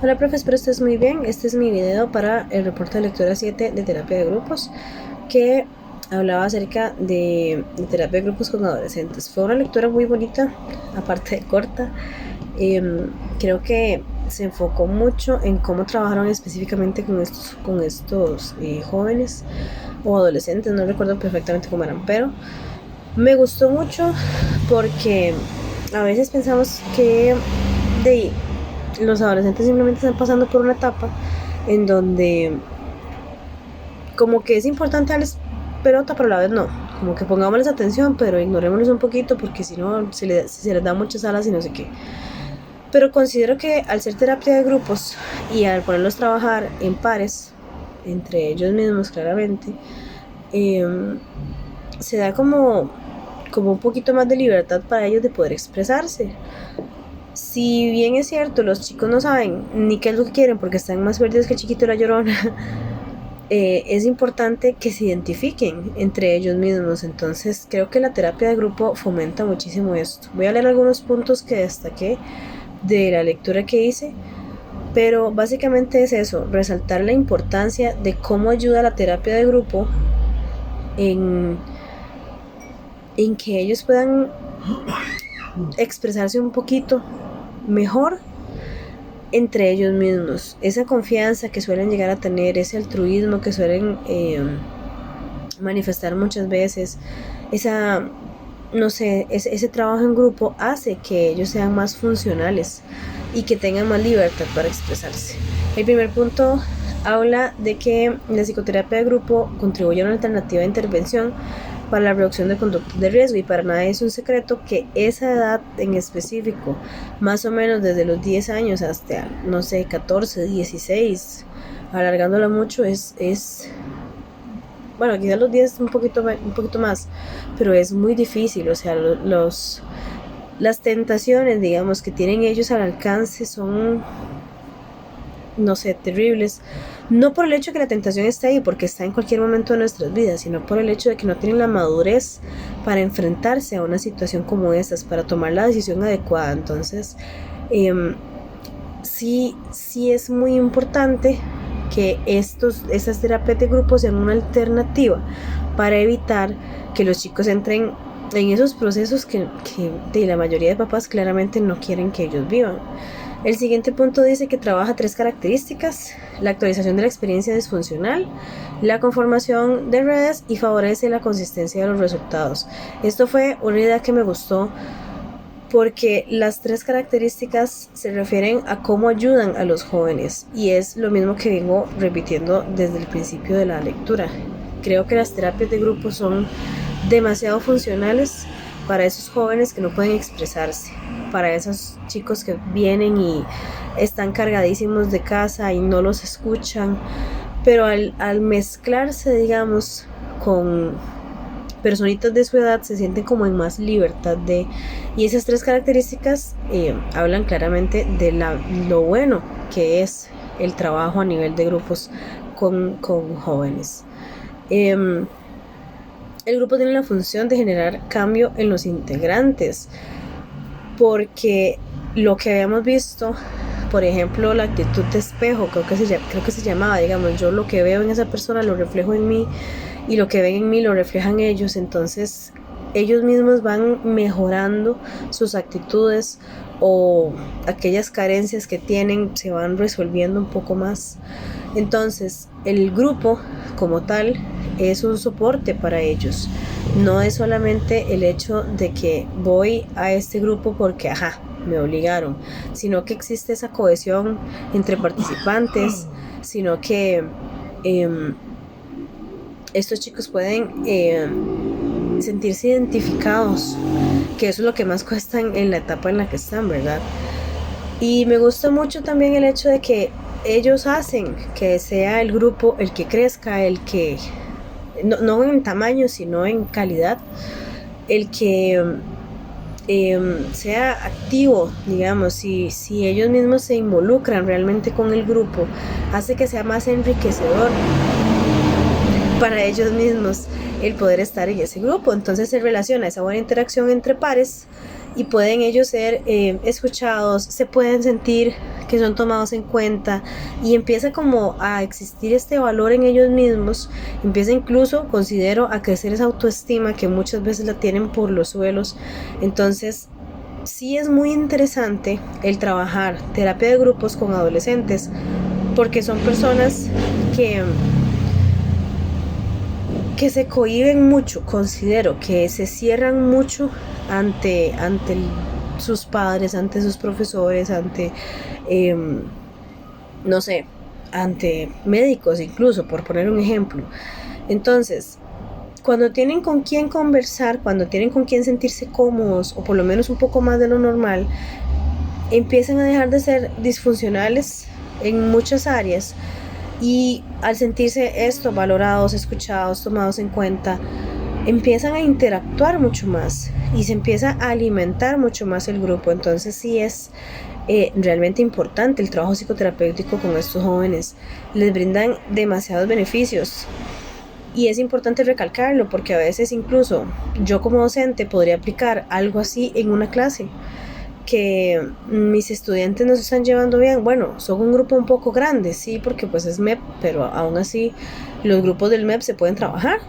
Hola, profe, espero estés muy bien. Este es mi video para el reporte de lectura 7 de terapia de grupos, que hablaba acerca de terapia de grupos con adolescentes. Fue una lectura muy bonita, aparte de corta. Creo que se enfocó mucho en cómo trabajaron específicamente con estos jóvenes o adolescentes, no recuerdo perfectamente cómo eran, pero me gustó mucho porque a veces pensamos que de los adolescentes simplemente están pasando por una etapa en donde como que es importante darles pelota, pero a la vez no. Como que pongámosles atención, pero ignorémoslos un poquito porque si no se les da muchas alas y no sé qué. Pero considero que al ser terapia de grupos y al ponerlos a trabajar en pares, entre ellos mismos claramente, se da como un poquito más de libertad para ellos de poder expresarse. Si bien es cierto, los chicos no saben ni qué es lo que quieren porque están más perdidos que el chiquito y la llorona, es importante que se identifiquen entre ellos mismos. Entonces creo que la terapia de grupo fomenta muchísimo esto. Voy a leer algunos puntos que destaqué de la lectura que hice, pero básicamente es eso, resaltar la importancia de cómo ayuda la terapia de grupo en, en que ellos puedan expresarse un poquito mejor entre ellos mismos, esa confianza que suelen llegar a tener, ese altruismo que suelen manifestar muchas veces, esa, no sé, ese trabajo en grupo hace que ellos sean más funcionales y que tengan más libertad para expresarse. El primer punto habla de que la psicoterapia de grupo contribuye a una alternativa de intervención para la reducción de conductas de riesgo, y para nadie es un secreto que esa edad en específico, más o menos desde los 10 años hasta, no sé, 14, 16, alargándola mucho, bueno, quizás los 10 un poquito más, pero es muy difícil. O sea, las tentaciones, digamos, que tienen ellos al alcance son, no sé, terribles. No por el hecho de que la tentación esté ahí, porque está en cualquier momento de nuestras vidas, sino por el hecho de que no tienen la madurez para enfrentarse a una situación como estas, para tomar la decisión adecuada. Entonces, sí es muy importante que estas terapias de grupo sean una alternativa para evitar que los chicos entren en esos procesos que de la mayoría de papás claramente no quieren que ellos vivan. El siguiente punto dice que trabaja 3 características: la actualización de la experiencia disfuncional, la conformación de redes y favorece la consistencia de los resultados. Esto fue una idea que me gustó porque las 3 características se refieren a cómo ayudan a los jóvenes, y es lo mismo que vengo repitiendo desde el principio de la lectura. Creo que las terapias de grupo son demasiado funcionales para esos jóvenes que no pueden expresarse, para esos chicos que vienen y están cargadísimos de casa y no los escuchan, pero al mezclarse, digamos, con personitas de su edad, se sienten como en más libertad de... Y esas 3 características hablan claramente de lo bueno que es el trabajo a nivel de grupos con jóvenes. El grupo tiene la función de generar cambio en los integrantes, porque lo que habíamos visto, por ejemplo, la actitud de espejo, creo que se llamaba, digamos, yo lo que veo en esa persona lo reflejo en mí, y lo que ven en mí lo reflejan ellos. Entonces ellos mismos van mejorando sus actitudes, o aquellas carencias que tienen se van resolviendo un poco más. Entonces el grupo como tal es un soporte para ellos. No es solamente el hecho de que voy a este grupo porque me obligaron, sino que existe esa cohesión entre participantes, sino que estos chicos pueden sentirse identificados, que eso es lo que más cuesta en la etapa en la que están, ¿verdad? Y me gusta mucho también el hecho de que ellos hacen que sea el grupo el que crezca, el que, no en tamaño, sino en calidad, el que sea activo, digamos. Si ellos mismos se involucran realmente con el grupo, hace que sea más enriquecedor para ellos mismos el poder estar en ese grupo. Entonces se relaciona esa buena interacción entre pares y pueden ellos ser escuchados, se pueden sentir que son tomados en cuenta y empieza como a existir este valor en ellos mismos, empieza incluso, considero, a crecer esa autoestima que muchas veces la tienen por los suelos. Entonces sí es muy interesante el trabajar terapia de grupos con adolescentes porque son personas que se cohíben mucho, considero que se cierran mucho ante sus padres, ante sus profesores, ante, no sé, ante médicos incluso, por poner un ejemplo. Entonces, cuando tienen con quién conversar, cuando tienen con quién sentirse cómodos, o por lo menos un poco más de lo normal, empiezan a dejar de ser disfuncionales en muchas áreas y al sentirse esto valorados, escuchados, tomados en cuenta, empiezan a interactuar mucho más y se empieza a alimentar mucho más el grupo. Entonces sí es realmente importante el trabajo psicoterapéutico con estos jóvenes. Les brindan demasiados beneficios y es importante recalcarlo porque a veces incluso yo como docente podría aplicar algo así en una clase, que mis estudiantes no se están llevando bien. Bueno, son un grupo un poco grande, sí, porque pues es MEP, pero aún así los grupos del MEP se pueden trabajar.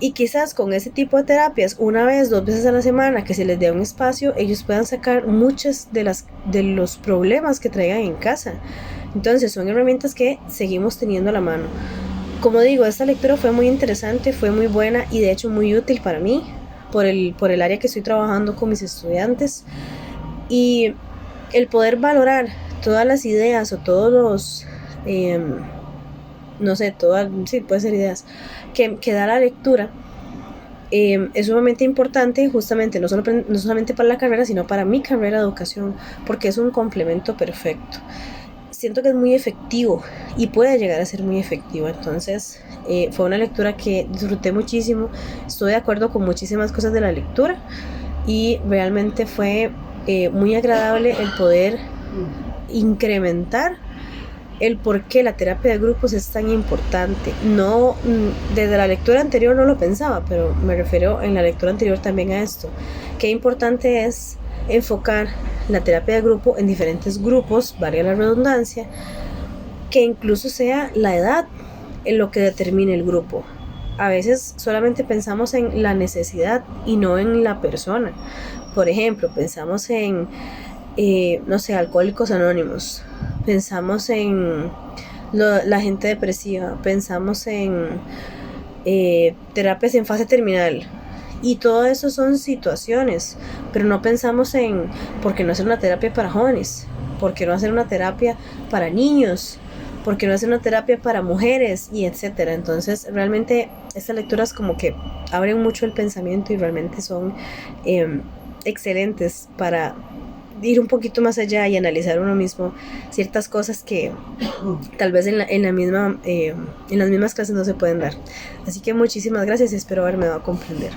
Y quizás con ese tipo de terapias, una vez, 2 veces a la semana, que se les dé un espacio, ellos puedan sacar muchos de los problemas que traigan en casa. Entonces son herramientas que seguimos teniendo a la mano. Como digo, esta lectura fue muy interesante, fue muy buena y de hecho muy útil para mí, por el área que estoy trabajando con mis estudiantes. Y el poder valorar todas las ideas o todos los, no sé, sí, puede ser ideas, que da la lectura, es sumamente importante justamente no solamente para la carrera, sino para mi carrera de educación, porque es un complemento perfecto. Siento que es muy efectivo y puede llegar a ser muy efectivo. Entonces fue una lectura que disfruté muchísimo, estoy de acuerdo con muchísimas cosas de la lectura y realmente fue muy agradable el poder incrementar el por qué la terapia de grupos es tan importante. No, desde la lectura anterior no lo pensaba, pero me refiero en la lectura anterior también a esto. Qué importante es enfocar la terapia de grupo en diferentes grupos, valga la redundancia, que incluso sea la edad en lo que determine el grupo. A veces solamente pensamos en la necesidad y no en la persona. Por ejemplo, pensamos en, no sé, Alcohólicos Anónimos, pensamos en la gente depresiva, pensamos en terapias en fase terminal. Y todo eso son situaciones, pero no pensamos en por qué no hacer una terapia para jóvenes, por qué no hacer una terapia para niños, por qué no hacer una terapia para mujeres y etcétera. Entonces realmente estas lecturas como que abren mucho el pensamiento y realmente son excelentes para ir un poquito más allá y analizar uno mismo ciertas cosas que tal vez en las mismas clases no se pueden dar. Así que muchísimas gracias y espero haberme dado a comprender.